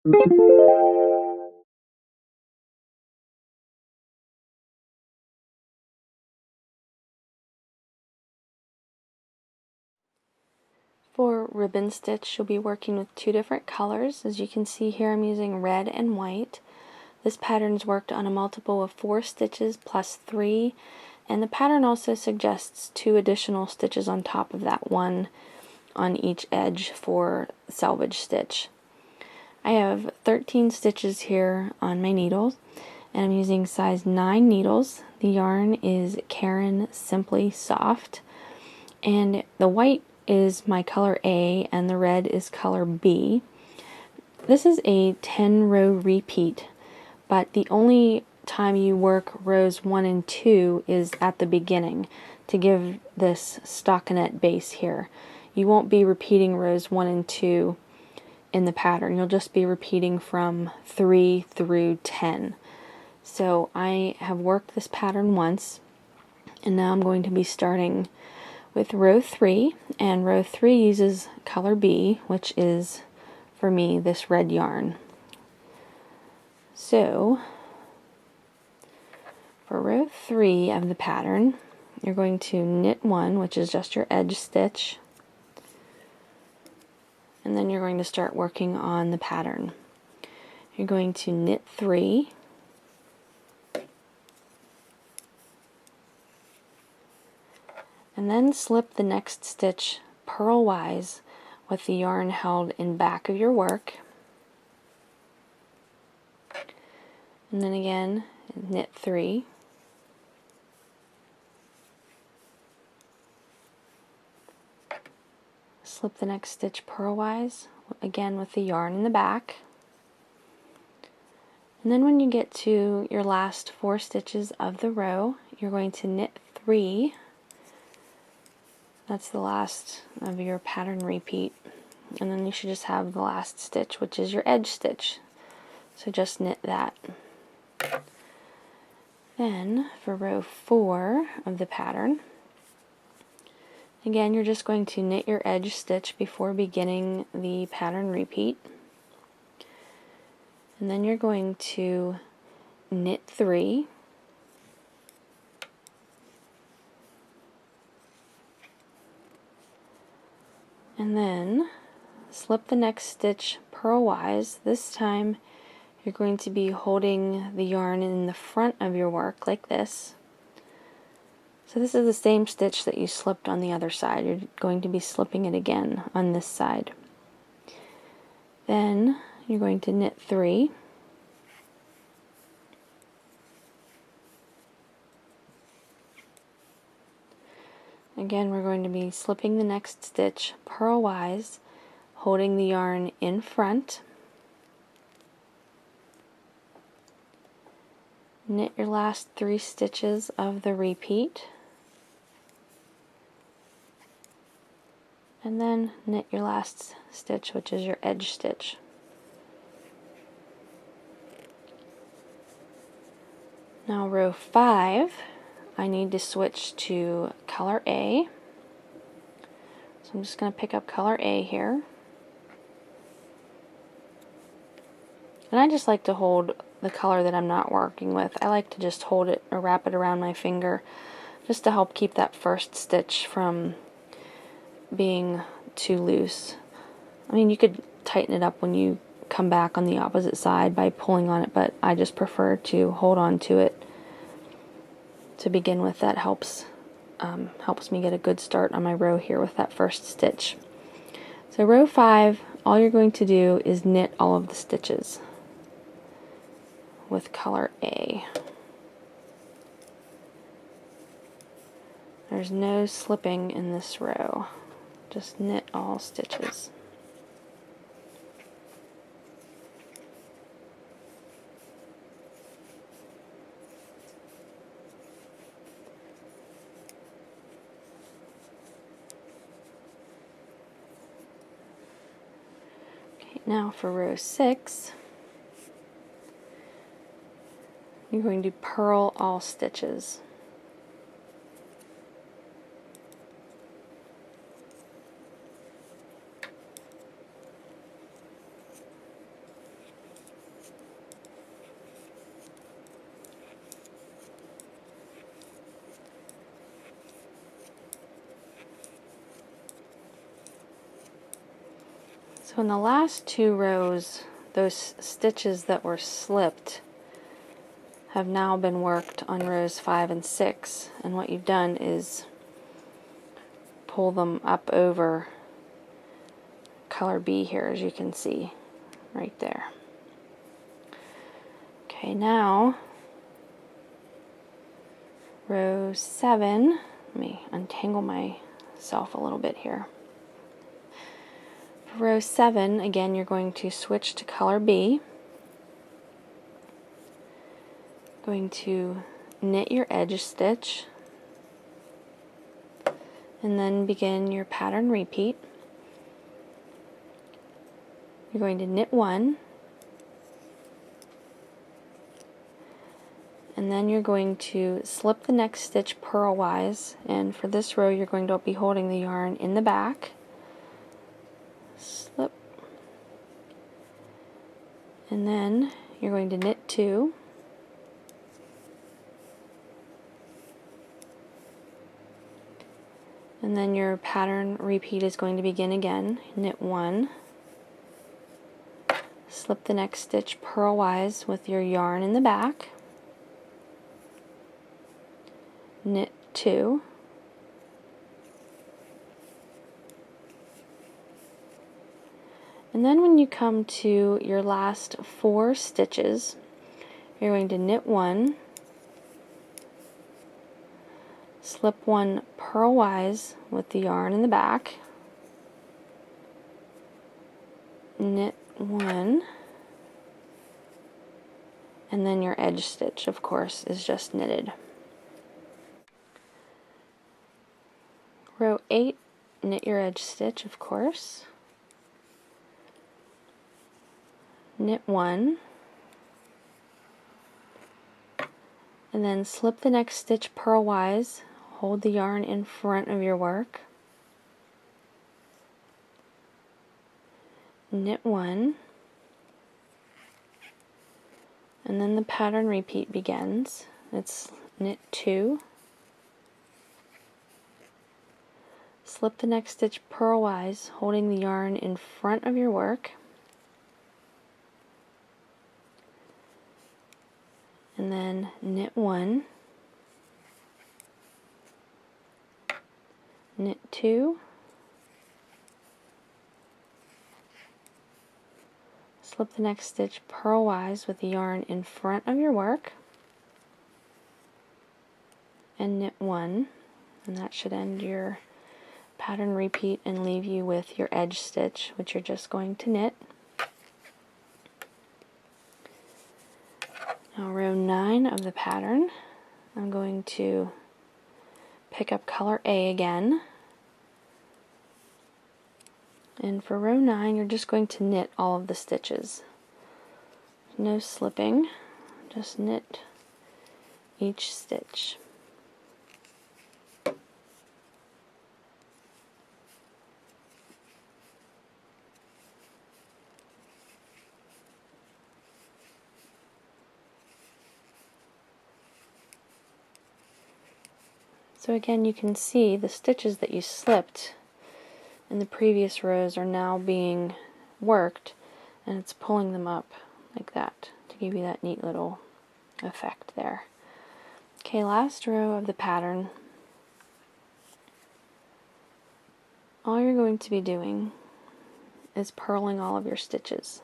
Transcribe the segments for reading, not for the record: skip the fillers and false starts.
For ribbon stitch, you'll be working with two different colors. As you can see here, I'm using red and white. This pattern is worked on a multiple of 4 stitches plus 3, and the pattern also suggests 2 additional stitches on top of that one on each edge for selvage stitch. I have 13 stitches here on my needles, and I'm using size 9 needles. The yarn is Caron Simply Soft, and the white is my color A and the red is color B. This is a 10 row repeat, but the only time you work rows 1 and 2 is at the beginning to give this stockinette base here. You won't be repeating rows 1 and 2 in the pattern. You'll just be repeating from 3 through 10. So I have worked this pattern once, and now I'm going to be starting with row 3, and row 3 uses color B, which is for me this red yarn. So for row 3 of the pattern, you're going to knit 1, which is just your edge stitch, and then you're going to start working on the pattern. You're going to knit 3, and then slip the next stitch purlwise with the yarn held in back of your work, and then again knit 3, slip the next stitch purlwise, again with the yarn in the back, and then when you get to your last 4 stitches of the row, you're going to knit 3. That's the last of your pattern repeat, and then you should just have the last stitch, which is your edge stitch, so just knit that. Then for row 4 of the pattern, again, you're just going to knit your edge stitch before beginning the pattern repeat. And then you're going to knit 3. And then slip the next stitch purlwise. This time you're going to be holding the yarn in the front of your work like this. So this is the same stitch that you slipped on the other side. You're going to be slipping it again on this side. Then you're going to knit 3. Again, we're going to be slipping the next stitch purlwise, holding the yarn in front. Knit your last 3 stitches of the repeat, and then knit your last stitch, which is your edge stitch. Now row 5, I need to switch to color A. So I'm just going to pick up color A here. And I just like to hold the color that I'm not working with. I like to just hold it or wrap it around my finger just to help keep that first stitch from being too loose. I mean, you could tighten it up when you come back on the opposite side by pulling on it, but I just prefer to hold on to it to begin with. That helps me get a good start on my row here with that first stitch. So row 5, all you're going to do is knit all of the stitches with color A. There's no slipping in this row. Just knit all stitches. Okay, now for row 6, you're going to purl all stitches. So in the last 2 rows, those stitches that were slipped have now been worked on rows 5 and 6, and what you've done is pull them up over color B here, as you can see right there. Okay, now row 7, let me untangle myself a little bit here. For row 7, again, you're going to switch to color B. Going to knit your edge stitch and then begin your pattern repeat. You're going to knit 1 and then you're going to slip the next stitch purlwise, and for this row you're going to be holding the yarn in the back. Slip, and then you're going to knit 2. And then your pattern repeat is going to begin again. Knit 1, slip the next stitch purlwise with your yarn in the back, knit 2, and then when you come to your last 4 stitches, you're going to knit 1, slip 1 purlwise with the yarn in the back, knit 1, and then your edge stitch, of course, is just knitted. Row 8, knit your edge stitch, of course, knit 1, and then slip the next stitch purlwise, hold the yarn in front of your work, knit 1, and then the pattern repeat begins. It's knit 2, slip the next stitch purlwise, holding the yarn in front of your work, and then knit 1, knit 2, slip the next stitch purlwise with the yarn in front of your work, and knit 1, and that should end your pattern repeat and leave you with your edge stitch, which you're just going to knit. Now row 9 of the pattern, I'm going to pick up color A again, and for row 9 you're just going to knit all of the stitches. No slipping, just knit each stitch. So again, you can see the stitches that you slipped in the previous rows are now being worked, and it's pulling them up like that to give you that neat little effect there. Okay, last row of the pattern. All you're going to be doing is purling all of your stitches.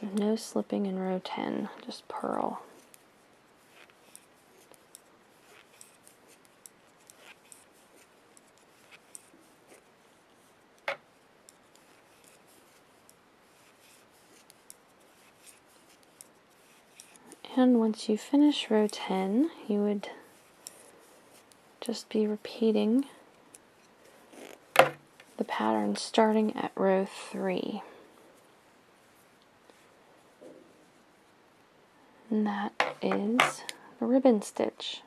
So no slipping in row 10, just purl. And once you finish row 10, you would just be repeating the pattern starting at row 3. And that is a ribbon stitch.